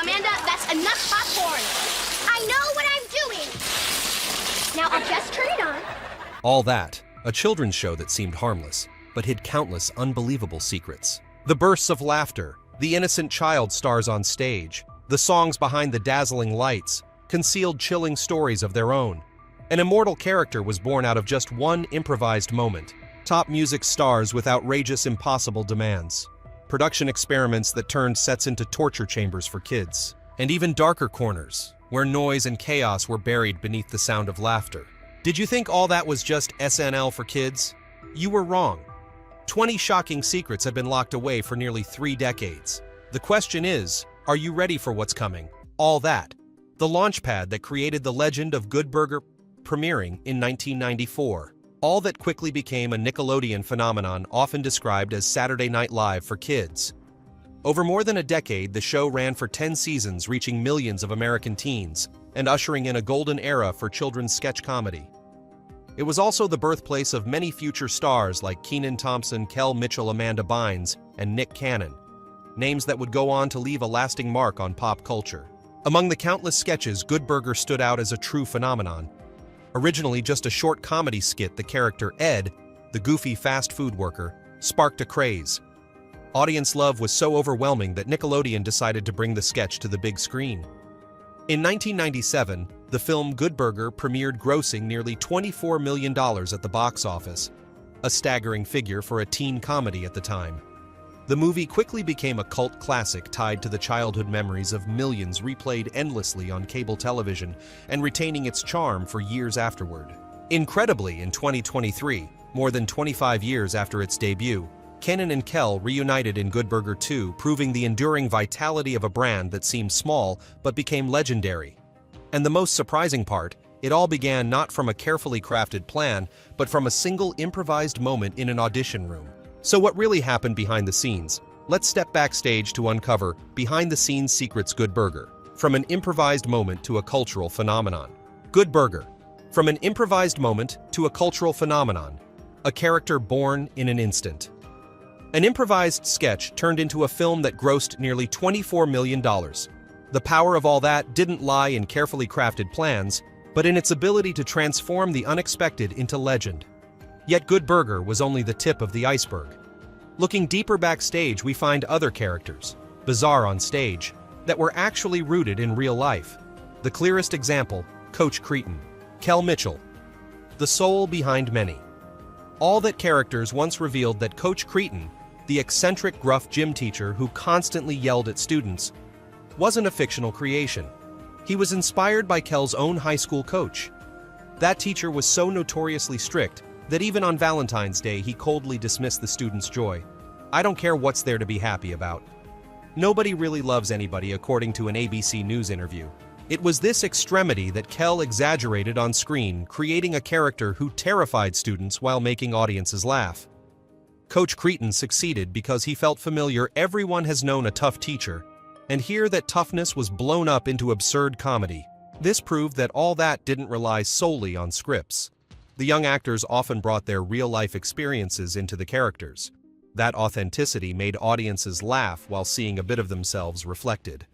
Amanda, that's enough popcorn. I know what I'm doing. Now I'll just turn it on. All That, a children's show that seemed harmless, but hid countless unbelievable secrets. The bursts of laughter, the innocent child stars on stage, the songs behind the dazzling lights, concealed chilling stories of their own. An immortal character was born out of just one improvised moment. Top music stars with outrageous, impossible demands. Production experiments that turned sets into torture chambers for kids. And even darker corners, where noise and chaos were buried beneath the sound of laughter. Did you think all that was just SNL for kids? You were wrong. 20 shocking secrets have been locked away for nearly 3 decades. The question is, are you ready for what's coming? All That, the launchpad that created the legend of Good Burger, premiering in 1994. All That quickly became a Nickelodeon phenomenon often described as Saturday Night Live for kids. Over more than a decade, the show ran for 10 seasons, reaching millions of American teens and ushering in a golden era for children's sketch comedy. It was also the birthplace of many future stars like Kenan Thompson, Kel Mitchell, Amanda Bynes, and Nick Cannon, names that would go on to leave a lasting mark on pop culture. Among the countless sketches, Good Burger stood out as a true phenomenon. Originally just a short comedy skit, the character Ed, the goofy fast food worker, sparked a craze. Audience love was so overwhelming that Nickelodeon decided to bring the sketch to the big screen. In 1997, the film Good Burger premiered, grossing nearly $24 million at the box office, a staggering figure for a teen comedy at the time. The movie quickly became a cult classic tied to the childhood memories of millions, replayed endlessly on cable television and retaining its charm for years afterward. Incredibly, in 2023, more than 25 years after its debut, Kenan and Kel reunited in Good Burger 2, proving the enduring vitality of a brand that seemed small but became legendary. And the most surprising part, it all began not from a carefully crafted plan, but from a single improvised moment in an audition room. So what really happened behind the scenes? Let's step backstage to uncover behind-the-scenes secrets. Good Burger, from an improvised moment to a cultural phenomenon. Good Burger, from an improvised moment to a cultural phenomenon. A character born in an instant. An improvised sketch turned into a film that grossed nearly $24 million. The power of All That didn't lie in carefully crafted plans, but in its ability to transform the unexpected into legend. Yet Good Burger was only the tip of the iceberg. Looking deeper backstage, we find other characters, bizarre on stage, that were actually rooted in real life. The clearest example, Coach Cretin, Kel Mitchell, the soul behind many. All That characters once revealed that Coach Cretin, the eccentric, gruff gym teacher who constantly yelled at students, wasn't a fictional creation. He was inspired by Kel's own high school coach. That teacher was so notoriously strict that even on Valentine's Day he coldly dismissed the students' joy. I don't care what's there to be happy about. Nobody really loves anybody, according to an ABC News interview. It was this extremity that Kel exaggerated on screen, creating a character who terrified students while making audiences laugh. Coach Cretin succeeded because he felt familiar. Everyone has known a tough teacher, and here that toughness was blown up into absurd comedy. This proved that All That didn't rely solely on scripts. The young actors often brought their real-life experiences into the characters. That authenticity made audiences laugh while seeing a bit of themselves reflected.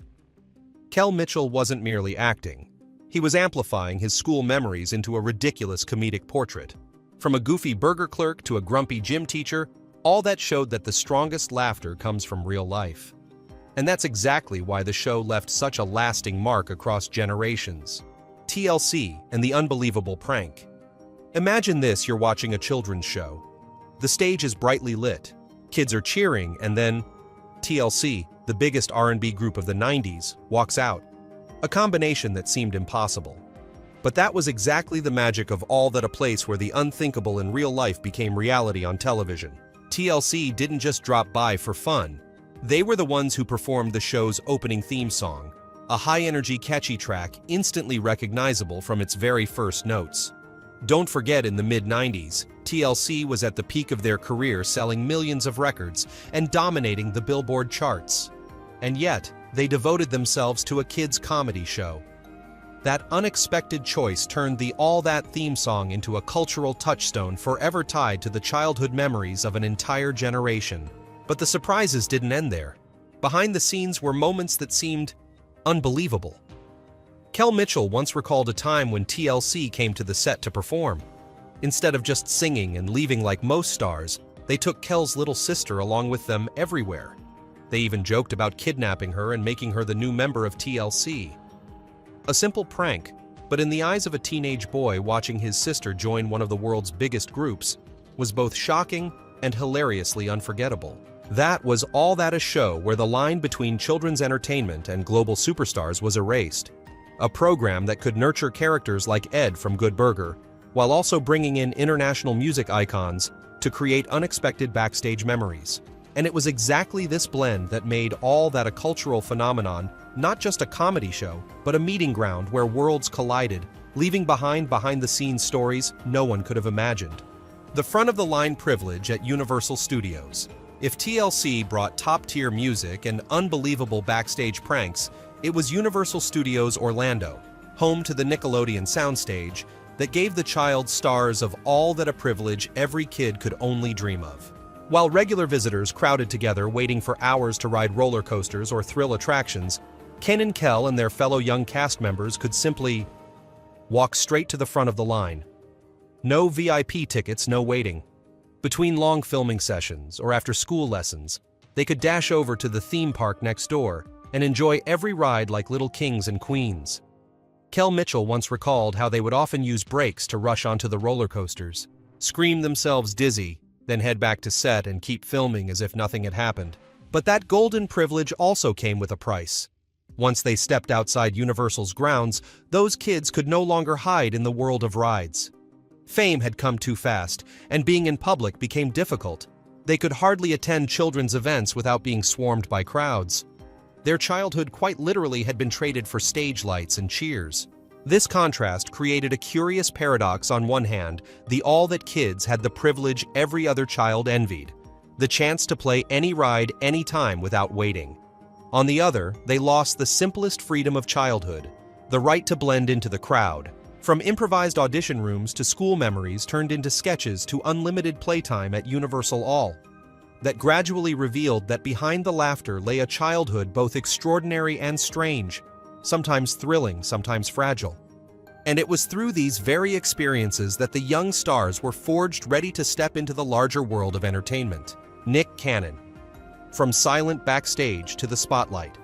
Kel Mitchell wasn't merely acting. He was amplifying his school memories into a ridiculous comedic portrait. From a goofy burger clerk to a grumpy gym teacher, All That showed that the strongest laughter comes from real life. And that's exactly why the show left such a lasting mark across generations. TLC and the unbelievable prank. Imagine this: you're watching a children's show. The stage is brightly lit. Kids are cheering, and then TLC, the biggest R&B group of the 90s, walks out. A combination that seemed impossible. But that was exactly the magic of All That, a place where the unthinkable in real life became reality on television. TLC didn't just drop by for fun. They were the ones who performed the show's opening theme song, a high-energy, catchy track instantly recognizable from its very first notes. Don't forget, in the mid-90s, TLC was at the peak of their career, selling millions of records and dominating the Billboard charts. And yet, they devoted themselves to a kids' comedy show. That unexpected choice turned the All That theme song into a cultural touchstone forever tied to the childhood memories of an entire generation. But the surprises didn't end there. Behind the scenes were moments that seemed unbelievable. Kel Mitchell once recalled a time when TLC came to the set to perform. Instead of just singing and leaving like most stars, they took Kel's little sister along with them everywhere. They even joked about kidnapping her and making her the new member of TLC. A simple prank, but in the eyes of a teenage boy watching his sister join one of the world's biggest groups, was both shocking and hilariously unforgettable. That was All That a Show, where the line between children's entertainment and global superstars was erased. A program that could nurture characters like Ed from Good Burger, while also bringing in international music icons to create unexpected backstage memories. And it was exactly this blend that made All That a cultural phenomenon, not just a comedy show, but a meeting ground where worlds collided, leaving behind-the-scenes stories no one could have imagined. The front-of-the-line privilege at Universal Studios. If TLC brought top-tier music and unbelievable backstage pranks, it was Universal Studios Orlando, home to the Nickelodeon soundstage, that gave the child stars of all that a privilege every kid could only dream of. While regular visitors crowded together waiting for hours to ride roller coasters or thrill attractions, Ken and Kel and their fellow young cast members could simply walk straight to the front of the line. No VIP tickets, no waiting. Between long filming sessions or after school lessons, they could dash over to the theme park next door and enjoy every ride like little kings and queens. Kel Mitchell once recalled how they would often use breaks to rush onto the roller coasters, scream themselves dizzy, then head back to set and keep filming as if nothing had happened. But that golden privilege also came with a price. Once they stepped outside Universal's grounds, those kids could no longer hide in the world of rides. Fame had come too fast, and being in public became difficult. They could hardly attend children's events without being swarmed by crowds. Their childhood quite literally had been traded for stage lights and cheers. This contrast created a curious paradox. On one hand, the All That kids had the privilege every other child envied, the chance to play any ride anytime without waiting. On the other, they lost the simplest freedom of childhood, the right to blend into the crowd. From improvised audition rooms to school memories turned into sketches to unlimited playtime at Universal All, that gradually revealed that behind the laughter lay a childhood both extraordinary and strange, sometimes thrilling, sometimes fragile. And it was through these very experiences that the young stars were forged ready to step into the larger world of entertainment. Nick Cannon. From silent backstage to the spotlight.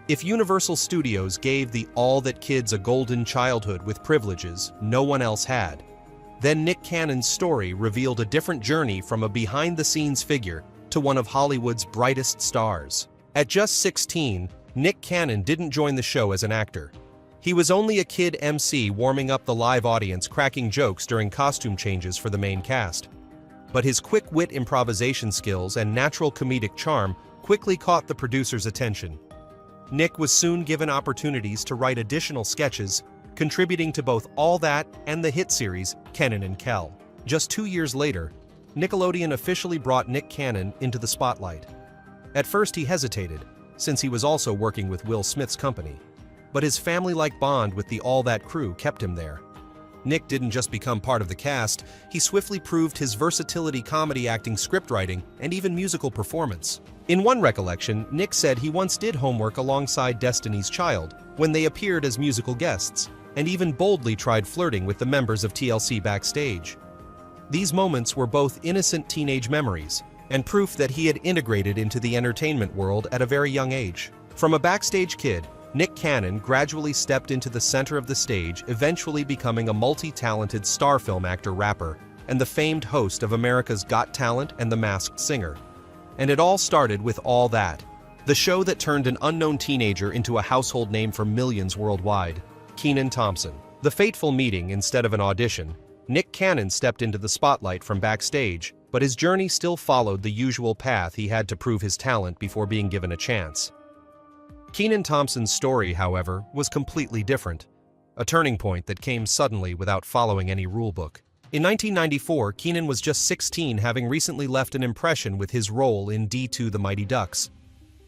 If Universal Studios gave the All That kids a golden childhood with privileges no one else had, then Nick Cannon's story revealed a different journey from a behind-the-scenes figure to one of Hollywood's brightest stars. At just 16, Nick Cannon didn't join the show as an actor. He was only a kid MC warming up the live audience, cracking jokes during costume changes for the main cast. But his quick-wit improvisation skills and natural comedic charm quickly caught the producer's attention. Nick was soon given opportunities to write additional sketches, contributing to both All That and the hit series Kenan and Kel. Just 2 years later, Nickelodeon officially brought Nick Cannon into the spotlight. At first he hesitated, since he was also working with Will Smith's company. But his family-like bond with the All That crew kept him there. Nick didn't just become part of the cast, he swiftly proved his versatility: comedy acting, scriptwriting, and even musical performance. In one recollection, Nick said he once did homework alongside Destiny's Child when they appeared as musical guests, and even boldly tried flirting with the members of TLC backstage. These moments were both innocent teenage memories and proof that he had integrated into the entertainment world at a very young age. From a backstage kid, Nick Cannon gradually stepped into the center of the stage, eventually becoming a multi-talented star film actor, rapper, and the famed host of America's Got Talent and The Masked Singer. And it all started with All That, the show that turned an unknown teenager into a household name for millions worldwide, Kenan Thompson. The fateful meeting instead of an audition, Nick Cannon stepped into the spotlight from backstage, but his journey still followed the usual path. He had to prove his talent before being given a chance. Kenan Thompson's story, however, was completely different, a turning point that came suddenly without following any rulebook. In 1994, Kenan was just 16, having recently left an impression with his role in D2 The Mighty Ducks.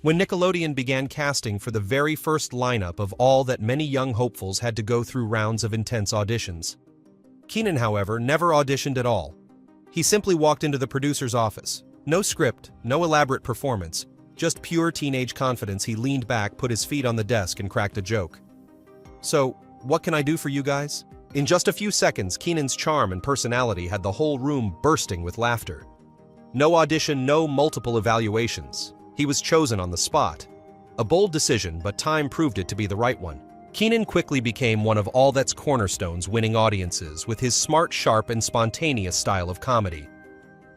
When Nickelodeon began casting for the very first lineup of All That, many young hopefuls had to go through rounds of intense auditions. Kenan, however, never auditioned at all. He simply walked into the producer's office. No script, no elaborate performance, Just pure teenage confidence, he leaned back, put his feet on the desk, and cracked a joke. "So, what can I do for you guys?" In just a few seconds, Keenan's charm and personality had the whole room bursting with laughter. No audition, no multiple evaluations. He was chosen on the spot. A bold decision, but time proved it to be the right one. Keenan quickly became one of All That's cornerstones, winning audiences with his smart, sharp, and spontaneous style of comedy.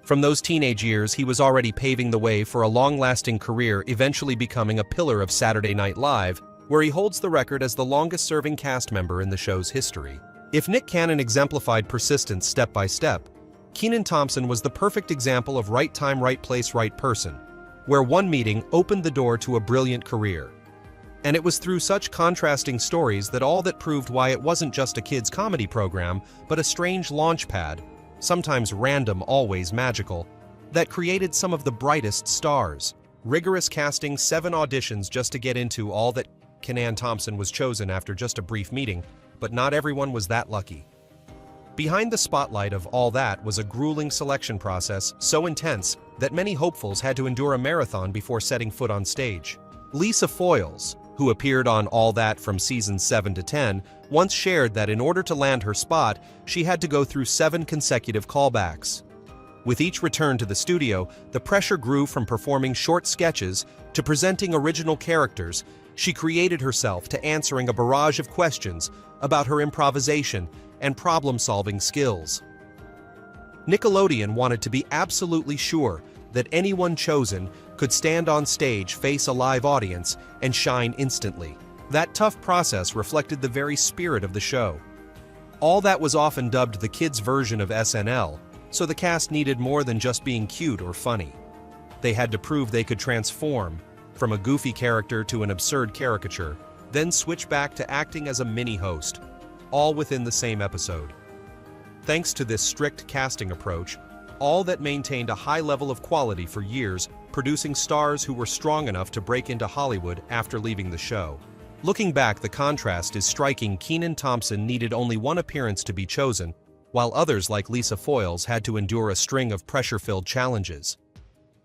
From those teenage years, he was already paving the way for a long-lasting career, eventually becoming a pillar of Saturday Night Live, where he holds the record as the longest-serving cast member in the show's history. If Nick Cannon exemplified persistence step by step, Kenan Thompson was the perfect example of right time, right place, right person, where one meeting opened the door to a brilliant career. And it was through such contrasting stories that all that proved why it wasn't just a kids' comedy program, but a strange launchpad, sometimes random, always magical, that created some of the brightest stars. Rigorous casting, 7 auditions just to get into All That. Kenan Thompson was chosen after just a brief meeting, but not everyone was that lucky. Behind the spotlight of All That was a grueling selection process so intense that many hopefuls had to endure a marathon before setting foot on stage. Lisa Foyles, who appeared on All That from seasons 7 to 10, once shared that in order to land her spot, she had to go through 7 consecutive callbacks. With each return to the studio, the pressure grew from performing short sketches to presenting original characters. She created herself to answering a barrage of questions about her improvisation and problem-solving skills. Nickelodeon wanted to be absolutely sure that anyone chosen could stand on stage, face a live audience, and shine instantly. That tough process reflected the very spirit of the show. All That was often dubbed the kids' version of SNL, so the cast needed more than just being cute or funny. They had to prove they could transform from a goofy character to an absurd caricature, then switch back to acting as a mini-host, all within the same episode. Thanks to this strict casting approach, All That maintained a high level of quality for years, producing stars who were strong enough to break into Hollywood after leaving the show. Looking back, the contrast is striking. Kenan Thompson needed only one appearance to be chosen, while others like Lisa Foyles had to endure a string of pressure-filled challenges.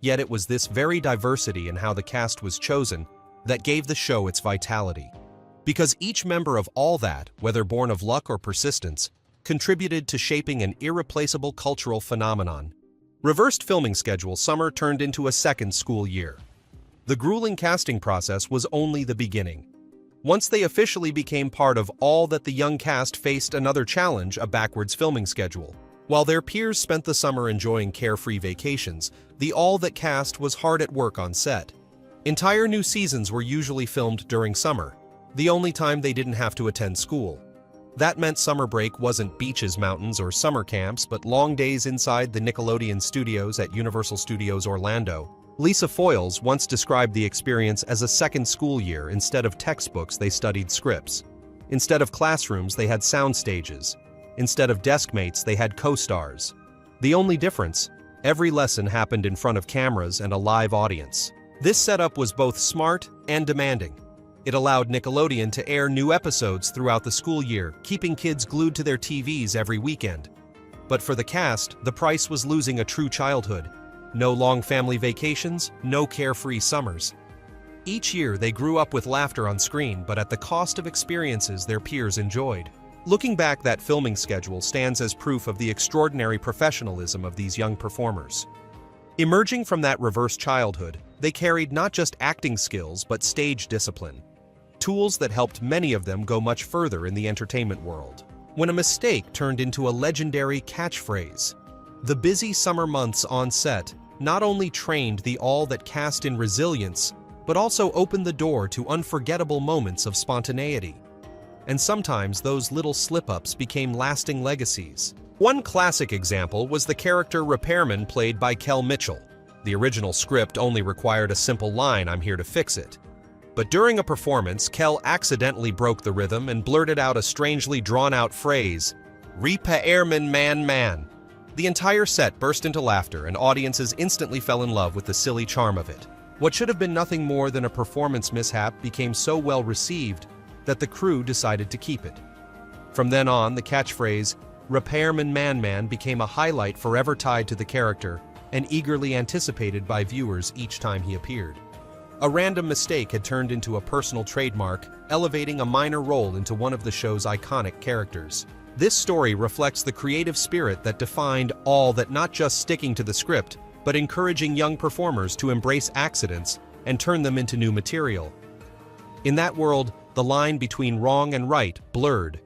Yet it was this very diversity in how the cast was chosen that gave the show its vitality. Because each member of All That, whether born of luck or persistence, contributed to shaping an irreplaceable cultural phenomenon. Reversed filming schedule, summer turned into a second school year. The grueling casting process was only the beginning. Once they officially became part of All That, the young cast faced another challenge, a backwards filming schedule. While their peers spent the summer enjoying carefree vacations, the All That cast was hard at work on set. Entire new seasons were usually filmed during summer, the only time they didn't have to attend school. That meant summer break wasn't beaches, mountains, or summer camps, but long days inside the Nickelodeon studios at Universal Studios Orlando. Lisa Foyles once described the experience as a second school year. Instead of textbooks, they studied scripts. Instead of classrooms, they had sound stages. Instead of desk mates, they had co-stars. The only difference, every lesson happened in front of cameras and a live audience. This setup was both smart and demanding. It allowed Nickelodeon to air new episodes throughout the school year, keeping kids glued to their TVs every weekend. But for the cast, the price was losing a true childhood. No long family vacations, no carefree summers. Each year, they grew up with laughter on screen, but at the cost of experiences their peers enjoyed. Looking back, that filming schedule stands as proof of the extraordinary professionalism of these young performers. Emerging from that reverse childhood, they carried not just acting skills but stage discipline, tools that helped many of them go much further in the entertainment world. When a mistake turned into a legendary catchphrase, the busy summer months on set not only trained the All That cast in resilience, but also opened the door to unforgettable moments of spontaneity. And sometimes those little slip-ups became lasting legacies. One classic example was the character Repairman, played by Kel Mitchell. The original script only required a simple line, "I'm here to fix it." But during a performance, Kel accidentally broke the rhythm and blurted out a strangely drawn-out phrase, "Repairman man." The entire set burst into laughter, and audiences instantly fell in love with the silly charm of it. What should have been nothing more than a performance mishap became so well received that the crew decided to keep it. From then on, the catchphrase, "Repairman man" became a highlight forever tied to the character and eagerly anticipated by viewers each time he appeared. A random mistake had turned into a personal trademark, elevating a minor role into one of the show's iconic characters. This story reflects the creative spirit that defined all that, not just sticking to the script, but encouraging young performers to embrace accidents and turn them into new material. In that world, the line between wrong and right blurred.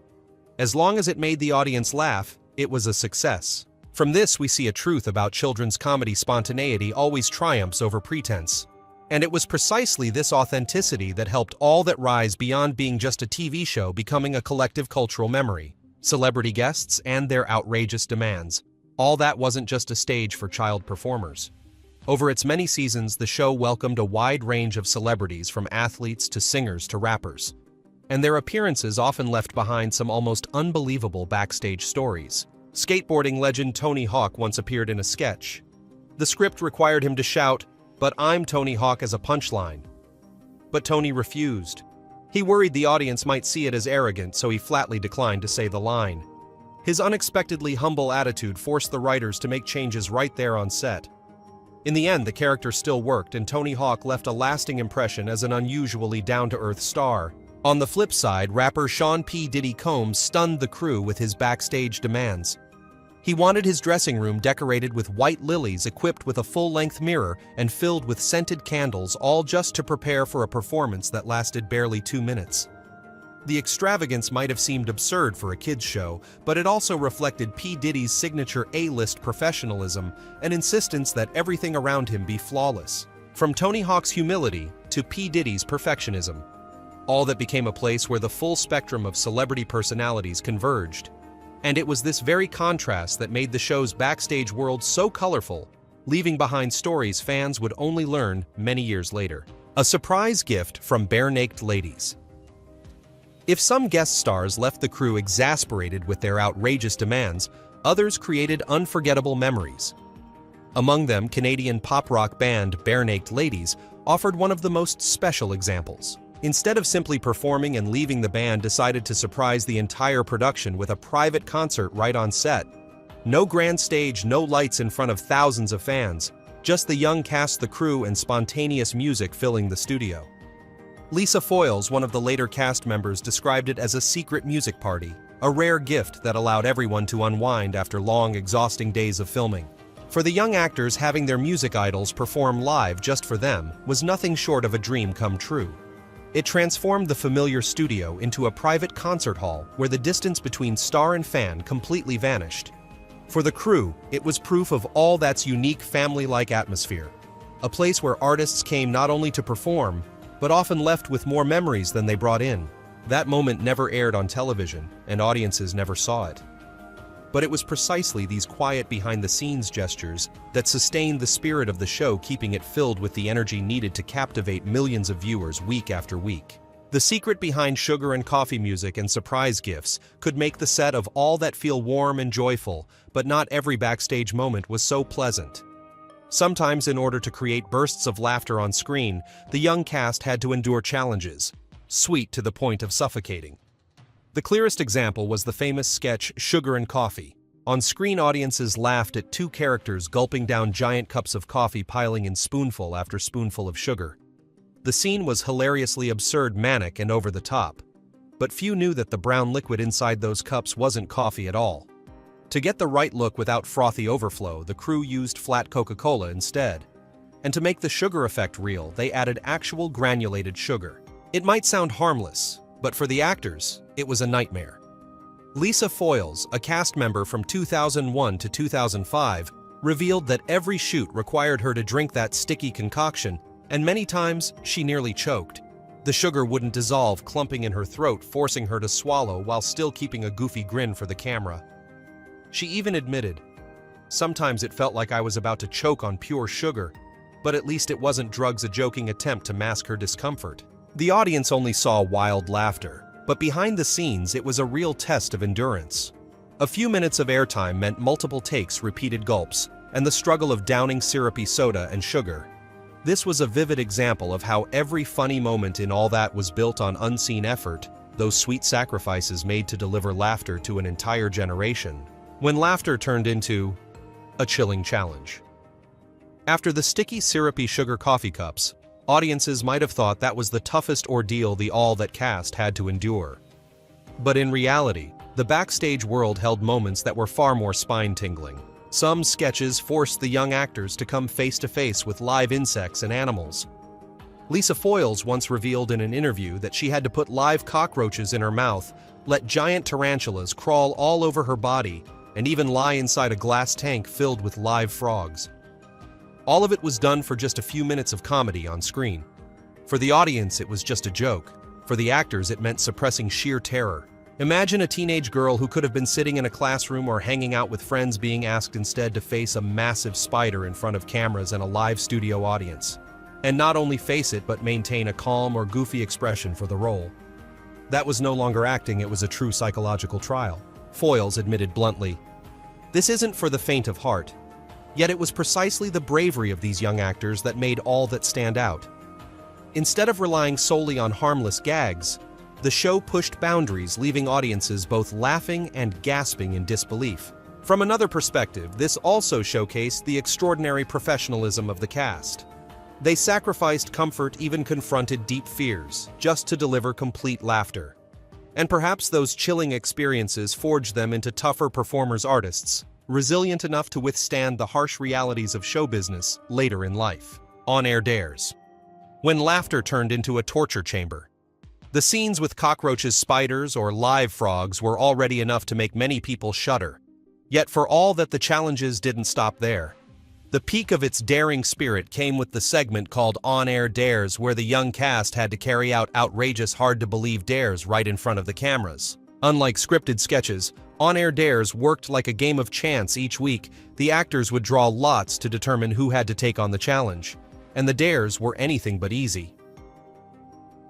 As long as it made the audience laugh, it was a success. From this, we see a truth about children's comedy: spontaneity always triumphs over pretense. And it was precisely this authenticity that helped All That rise beyond being just a TV show, becoming a collective cultural memory. Celebrity guests and their outrageous demands. All That wasn't just a stage for child performers. Over its many seasons, the show welcomed a wide range of celebrities, from athletes to singers to rappers. And their appearances often left behind some almost unbelievable backstage stories. Skateboarding legend Tony Hawk once appeared in a sketch. The script required him to shout, "But I'm Tony Hawk," as a punchline. But Tony refused. He worried the audience might see it as arrogant, so he flatly declined to say the line. His unexpectedly humble attitude forced the writers to make changes right there on set. In the end, the character still worked, and Tony Hawk left a lasting impression as an unusually down-to-earth star. On the flip side, rapper Sean P. Diddy Combs stunned the crew with his backstage demands. He wanted his dressing room decorated with white lilies, equipped with a full-length mirror, and filled with scented candles, all just to prepare for a performance that lasted barely 2 minutes. The extravagance might have seemed absurd for a kids' show, but it also reflected P. Diddy's signature A-list professionalism and insistence that everything around him be flawless. From Tony Hawk's humility to P. Diddy's perfectionism, All That became a place where the full spectrum of celebrity personalities converged. And it was this very contrast that made the show's backstage world so colorful, leaving behind stories fans would only learn many years later. A surprise gift from Barenaked Ladies. If some guest stars left the crew exasperated with their outrageous demands, others created unforgettable memories. Among them, Canadian pop-rock band Barenaked Ladies offered one of the most special examples. Instead of simply performing and leaving, the band decided to surprise the entire production with a private concert right on set. No grand stage, no lights in front of thousands of fans, just the young cast, the crew, and spontaneous music filling the studio. Lisa Foyles, one of the later cast members, described it as a secret music party, a rare gift that allowed everyone to unwind after long, exhausting days of filming. For the young actors, having their music idols perform live just for them was nothing short of a dream come true. It transformed the familiar studio into a private concert hall where the distance between star and fan completely vanished. For the crew, it was proof of All That's unique family-like atmosphere, a place where artists came not only to perform, but often left with more memories than they brought in. That moment never aired on television, and audiences never saw it. But it was precisely these quiet behind-the-scenes gestures that sustained the spirit of the show, keeping it filled with the energy needed to captivate millions of viewers week after week. The secret behind sugar and coffee music and surprise gifts could make the set of All That feel warm and joyful, but not every backstage moment was so pleasant. Sometimes, in order to create bursts of laughter on screen, the young cast had to endure challenges, sweet to the point of suffocating. The clearest example was the famous sketch Sugar and Coffee. On screen, audiences laughed at two characters gulping down giant cups of coffee, piling in spoonful after spoonful of sugar. The scene was hilariously absurd, manic, and over the top. But few knew that the brown liquid inside those cups wasn't coffee at all. To get the right look without frothy overflow, the crew used flat Coca-Cola instead. And to make the sugar effect real, they added actual granulated sugar. It might sound harmless, but for the actors, it was a nightmare. Lisa Foyles, a cast member from 2001 to 2005, revealed that every shoot required her to drink that sticky concoction, and many times she nearly choked. The sugar wouldn't dissolve, clumping in her throat, forcing her to swallow while still keeping a goofy grin for the camera. She even admitted, "Sometimes it felt like I was about to choke on pure sugar, but at least it wasn't drugs," a joking attempt to mask her discomfort. The audience only saw wild laughter, but behind the scenes it was a real test of endurance. A few minutes of airtime meant multiple takes, repeated gulps, and the struggle of downing syrupy soda and sugar. This was a vivid example of how every funny moment in All That was built on unseen effort, those sweet sacrifices made to deliver laughter to an entire generation. When laughter turned into a chilling challenge. After the sticky, syrupy sugar coffee cups, Audiences might have thought that was the toughest ordeal the All That cast had to endure. But in reality, the backstage world held moments that were far more spine-tingling. Some sketches forced the young actors to come face-to-face with live insects and animals. Lisa Foyles once revealed in an interview that she had to put live cockroaches in her mouth, let giant tarantulas crawl all over her body, and even lie inside a glass tank filled with live frogs. All of it was done for just a few minutes of comedy on screen. For the audience, it was just a joke. For the actors, it meant suppressing sheer terror. Imagine a teenage girl who could have been sitting in a classroom or hanging out with friends being asked instead to face a massive spider in front of cameras and a live studio audience. And not only face it, but maintain a calm or goofy expression for the role. That was no longer acting, it was a true psychological trial. Foyles admitted bluntly, "This isn't for the faint of heart." Yet it was precisely the bravery of these young actors that made All That stand out. Instead of relying solely on harmless gags, the show pushed boundaries, leaving audiences both laughing and gasping in disbelief. From another perspective, this also showcased the extraordinary professionalism of the cast. They sacrificed comfort, even confronted deep fears, just to deliver complete laughter. And perhaps those chilling experiences forged them into tougher performers-artists, resilient enough to withstand the harsh realities of show business later in life. On-air dares. When laughter turned into a torture chamber. The scenes with cockroaches, spiders, or live frogs were already enough to make many people shudder. Yet for all that, the challenges didn't stop there. The peak of its daring spirit came with the segment called On-Air Dares, where the young cast had to carry out outrageous, hard-to-believe dares right in front of the cameras. Unlike scripted sketches, On-Air Dares worked like a game of chance. Each week, the actors would draw lots to determine who had to take on the challenge, and the dares were anything but easy.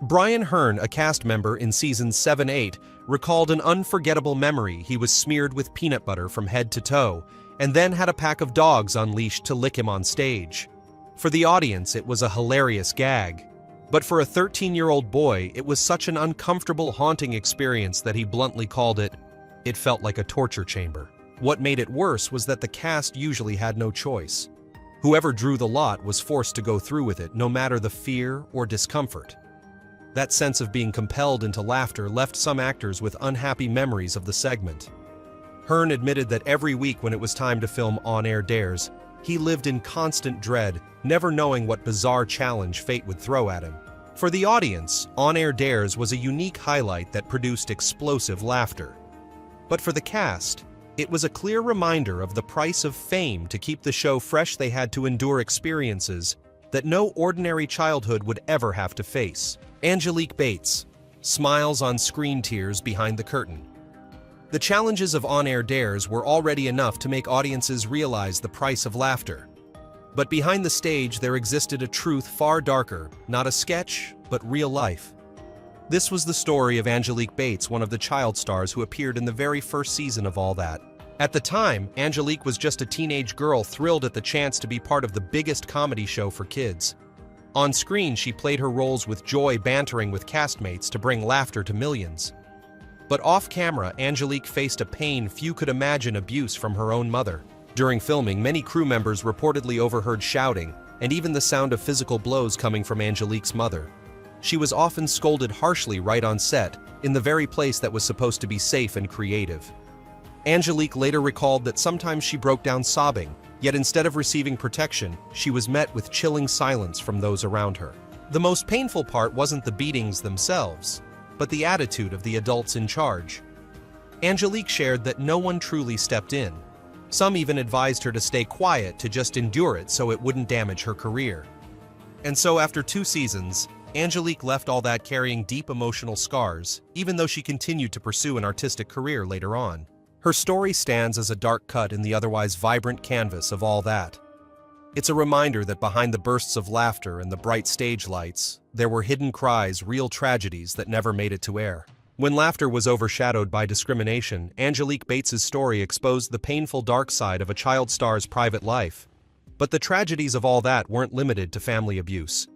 Brian Hearn, a cast member in seasons 7-8, recalled an unforgettable memory. He was smeared with peanut butter from head to toe, and then had a pack of dogs unleashed to lick him on stage. For the audience, it was a hilarious gag. But for a 13-year-old boy, it was such an uncomfortable, haunting experience that he bluntly called it, "It felt like a torture chamber." What made it worse was that the cast usually had no choice. Whoever drew the lot was forced to go through with it, no matter the fear or discomfort. That sense of being compelled into laughter left some actors with unhappy memories of the segment. Hearn admitted that every week when it was time to film On-Air Dares, he lived in constant dread, never knowing what bizarre challenge fate would throw at him. For the audience, On-Air Dares was a unique highlight that produced explosive laughter. But for the cast, it was a clear reminder of the price of fame. To keep the show fresh, they had to endure experiences that no ordinary childhood would ever have to face. Angelique Bates, smiles on screen, tears behind the curtain. The challenges of On-Air Dares were already enough to make audiences realize the price of laughter. But behind the stage, there existed a truth far darker, not a sketch, but real life. This was the story of Angelique Bates, one of the child stars who appeared in the very first season of All That. At the time, Angelique was just a teenage girl thrilled at the chance to be part of the biggest comedy show for kids. On screen, she played her roles with joy, bantering with castmates to bring laughter to millions. But off-camera, Angelique faced a pain few could imagine: abuse from her own mother. During filming, many crew members reportedly overheard shouting, and even the sound of physical blows coming from Angelique's mother. She was often scolded harshly right on set, in the very place that was supposed to be safe and creative. Angelique later recalled that sometimes she broke down sobbing, yet instead of receiving protection, she was met with chilling silence from those around her. The most painful part wasn't the beatings themselves, but the attitude of the adults in charge. Angelique shared that no one truly stepped in. Some even advised her to stay quiet, to just endure it so it wouldn't damage her career. And so after 2 seasons, Angelique left All That carrying deep emotional scars, even though she continued to pursue an artistic career later on. Her story stands as a dark cut in the otherwise vibrant canvas of All That. It's a reminder that behind the bursts of laughter and the bright stage lights, there were hidden cries, real tragedies that never made it to air. When laughter was overshadowed by discrimination, Angelique Bates's story exposed the painful dark side of a child star's private life. But the tragedies of All That weren't limited to family abuse.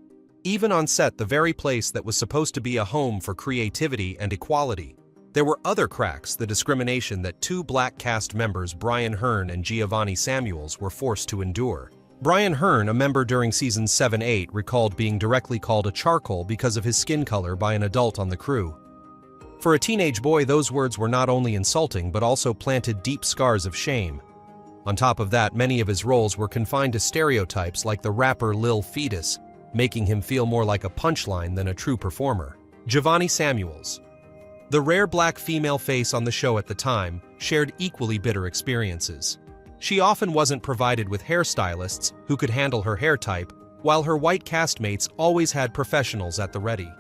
Even on set, the very place that was supposed to be a home for creativity and equality, there were other cracks: the discrimination that 2 black cast members, Brian Hearn and Giovanni Samuels, were forced to endure. Brian Hearn, a member during seasons 7-8, recalled being directly called a charcoal because of his skin color by an adult on the crew. For a teenage boy, those words were not only insulting but also planted deep scars of shame. On top of that, many of his roles were confined to stereotypes like the rapper Lil Fetus, making him feel more like a punchline than a true performer. Giovanni Samuels, the rare black female face on the show at the time, shared equally bitter experiences. She often wasn't provided with hairstylists who could handle her hair type, while her white castmates always had professionals at the ready.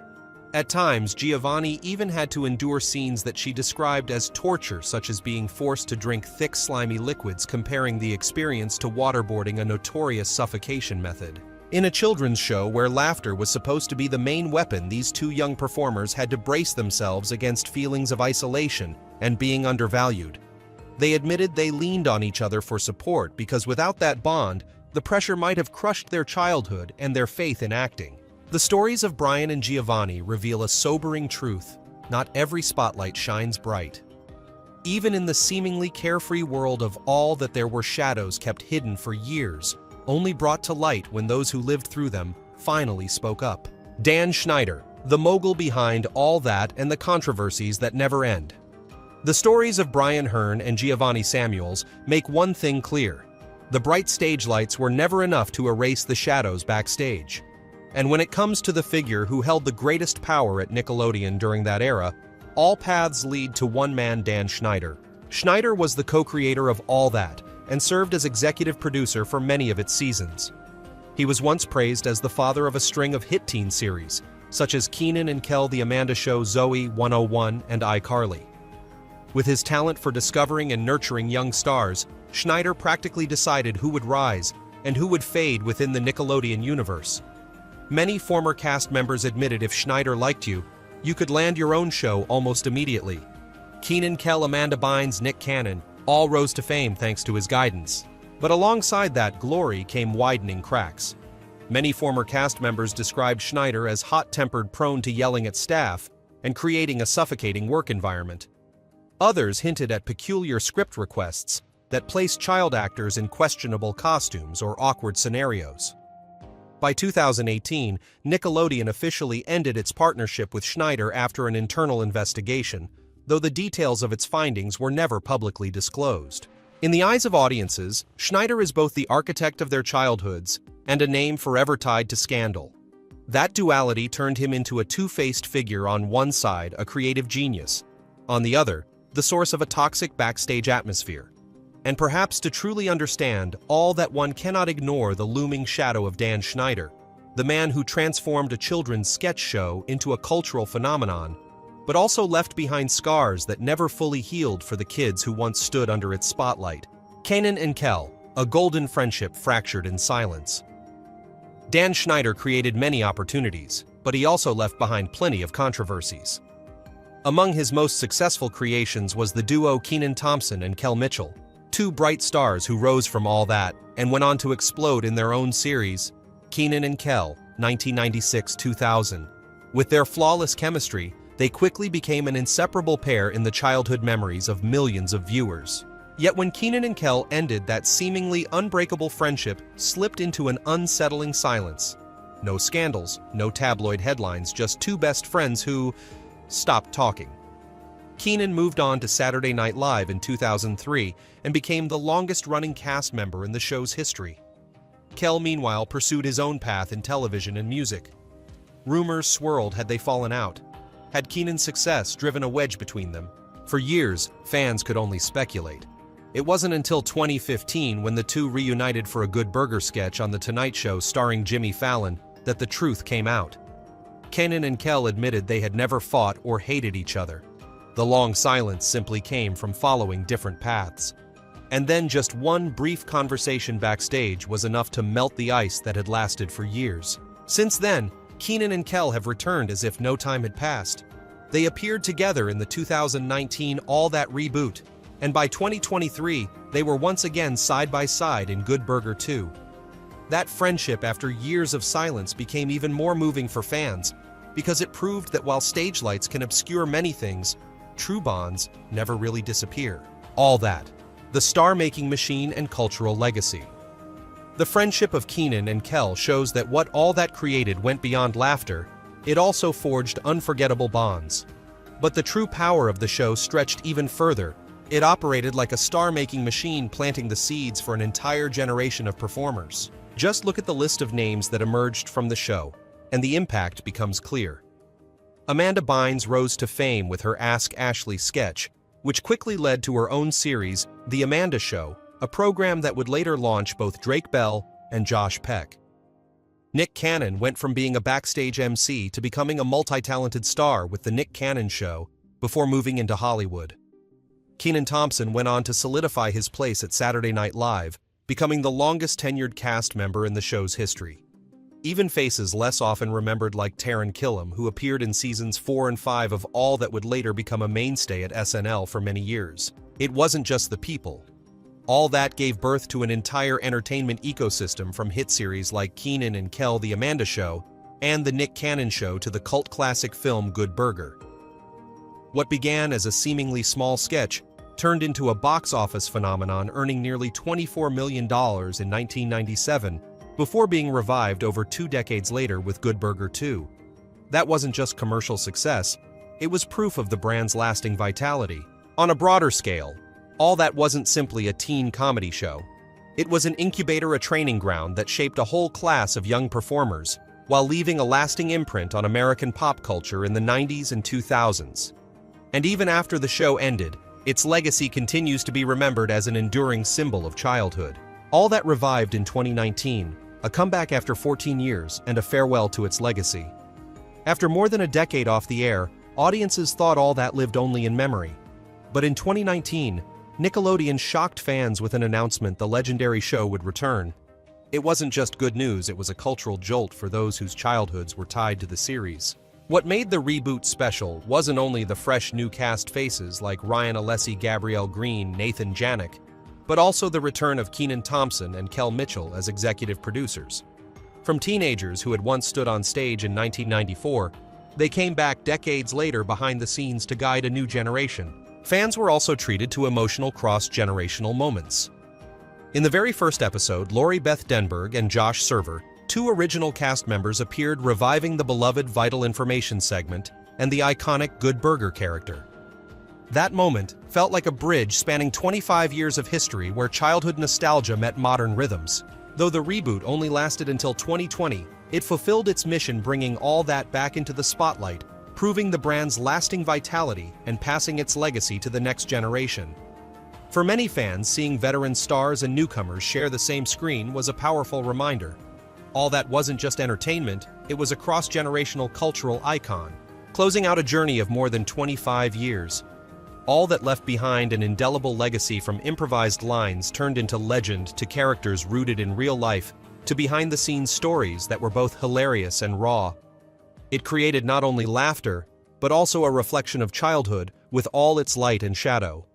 At times, Giovanni even had to endure scenes that she described as torture, such as being forced to drink thick, slimy liquids, comparing the experience to waterboarding, a notorious suffocation method. In a children's show where laughter was supposed to be the main weapon, these two young performers had to brace themselves against feelings of isolation and being undervalued. They admitted they leaned on each other for support because without that bond, the pressure might have crushed their childhood and their faith in acting. The stories of Brian and Giovanni reveal a sobering truth: not every spotlight shines bright. Even in the seemingly carefree world of all that, there were shadows kept hidden for years, only brought to light when those who lived through them finally spoke up. Dan Schneider, the mogul behind All That and the controversies that never end. The stories of Brian Hearn and Giovanni Samuels make one thing clear: the bright stage lights were never enough to erase the shadows backstage. And when it comes to the figure who held the greatest power at Nickelodeon during that era, all paths lead to one man: Dan Schneider. Schneider was the co-creator of All That and served as executive producer for many of its seasons. He was once praised as the father of a string of hit teen series, such as Kenan and Kel, The Amanda Show, Zoe 101, and iCarly. With his talent for discovering and nurturing young stars, Schneider practically decided who would rise and who would fade within the Nickelodeon universe. Many former cast members admitted if Schneider liked you, you could land your own show almost immediately. Kenan, Kel, Amanda Bynes, Nick Cannon all rose to fame thanks to his guidance. But alongside that glory came widening cracks. Many former cast members described Schneider as hot-tempered, prone to yelling at staff, and creating a suffocating work environment. Others hinted at peculiar script requests that placed child actors in questionable costumes or awkward scenarios. By 2018, Nickelodeon officially ended its partnership with Schneider after an internal investigation, though the details of its findings were never publicly disclosed. In the eyes of audiences, Schneider is both the architect of their childhoods and a name forever tied to scandal. That duality turned him into a two-faced figure: on one side, a creative genius; on the other, the source of a toxic backstage atmosphere. And perhaps to truly understand all that, one cannot ignore the looming shadow of Dan Schneider, the man who transformed a children's sketch show into a cultural phenomenon, but also left behind scars that never fully healed for the kids who once stood under its spotlight. Kenan and Kel, a golden friendship fractured in silence. Dan Schneider created many opportunities, but he also left behind plenty of controversies. Among his most successful creations was the duo Kenan Thompson and Kel Mitchell, two bright stars who rose from All That and went on to explode in their own series, Kenan and Kel, 1996-2000. With their flawless chemistry, they quickly became an inseparable pair in the childhood memories of millions of viewers. Yet when Kenan and Kel ended, that seemingly unbreakable friendship slipped into an unsettling silence. No scandals, no tabloid headlines, just two best friends who stopped talking. Kenan moved on to Saturday Night Live in 2003 and became the longest-running cast member in the show's history. Kel, meanwhile, pursued his own path in television and music. Rumors swirled: had they fallen out? Had Kenan's success driven a wedge between them? For years, fans could only speculate. It wasn't until 2015, when the two reunited for a Good Burger sketch on The Tonight Show starring Jimmy Fallon, that the truth came out. Kenan and Kel admitted they had never fought or hated each other. The long silence simply came from following different paths. And then just one brief conversation backstage was enough to melt the ice that had lasted for years. Since then, Kenan and Kel have returned as if no time had passed. They appeared together in the 2019 All That reboot, and by 2023, they were once again side by side in Good Burger 2. That friendship, after years of silence, became even more moving for fans, because it proved that while stage lights can obscure many things, true bonds never really disappear. All That, the star-making machine and cultural legacy. The friendship of Keenan and Kel shows that what all that created went beyond laughter, it also forged unforgettable bonds. But the true power of the show stretched even further. It operated like a star-making machine, planting the seeds for an entire generation of performers. Just look at the list of names that emerged from the show, and the impact becomes clear. Amanda Bynes rose to fame with her Ask Ashley sketch, which quickly led to her own series, The Amanda Show, a program that would later launch both Drake Bell and Josh Peck. Nick Cannon went from being a backstage MC to becoming a multi-talented star with The Nick Cannon Show before moving into Hollywood. Kenan Thompson went on to solidify his place at Saturday Night Live, becoming the longest-tenured cast member in the show's history. Even faces less often remembered like Taran Killam, who appeared in seasons 4 and 5 of all that would later become a mainstay at SNL for many years. It wasn't just the people. All that gave birth to an entire entertainment ecosystem, from hit series like Kenan and Kel, The Amanda Show, and The Nick Cannon Show to the cult classic film Good Burger. What began as a seemingly small sketch turned into a box office phenomenon, earning nearly $24 million in 1997, before being revived over 2 decades later with Good Burger 2. That wasn't just commercial success, it was proof of the brand's lasting vitality. On a broader scale, All That wasn't simply a teen comedy show. It was an incubator, a training ground that shaped a whole class of young performers, while leaving a lasting imprint on American pop culture in the 90s and 2000s. And even after the show ended, its legacy continues to be remembered as an enduring symbol of childhood. All That revived in 2019, a comeback after 14 years and a farewell to its legacy. After more than a decade off the air, audiences thought All That lived only in memory. But in 2019, Nickelodeon shocked fans with an announcement: the legendary show would return. It wasn't just good news, it was a cultural jolt for those whose childhoods were tied to the series. What made the reboot special wasn't only the fresh new cast faces like Ryan Alessi, Gabrielle Green, Nathan Janik, but also the return of Kenan Thompson and Kel Mitchell as executive producers. From teenagers who had once stood on stage in 1994, they came back decades later behind the scenes to guide a new generation. Fans were also treated to emotional cross-generational moments. In the very first episode, Lori Beth Denberg and Josh Server, 2 original cast members, appeared, reviving the beloved Vital Information segment and the iconic Good Burger character. That moment felt like a bridge spanning 25 years of history where childhood nostalgia met modern rhythms. Though the reboot only lasted until 2020, it fulfilled its mission, bringing All That back into the spotlight, proving the brand's lasting vitality and passing its legacy to the next generation. For many fans, seeing veteran stars and newcomers share the same screen was a powerful reminder. All That wasn't just entertainment, it was a cross-generational cultural icon, closing out a journey of more than 25 years. All That left behind an indelible legacy, from improvised lines turned into legend to characters rooted in real life to behind-the-scenes stories that were both hilarious and raw. It created not only laughter, but also a reflection of childhood with all its light and shadow.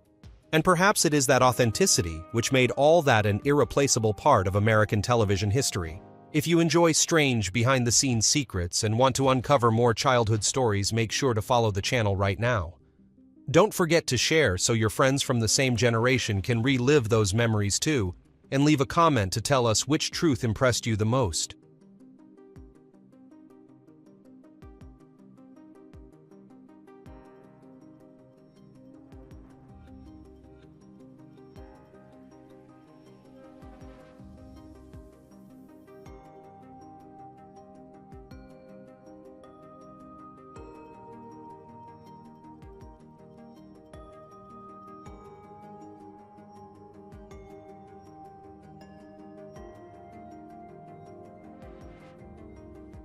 And perhaps it is that authenticity which made All That an irreplaceable part of American television history. If you enjoy strange behind-the-scenes secrets and want to uncover more childhood stories, make sure to follow the channel right now. Don't forget to share so your friends from the same generation can relive those memories too, and leave a comment to tell us which truth impressed you the most.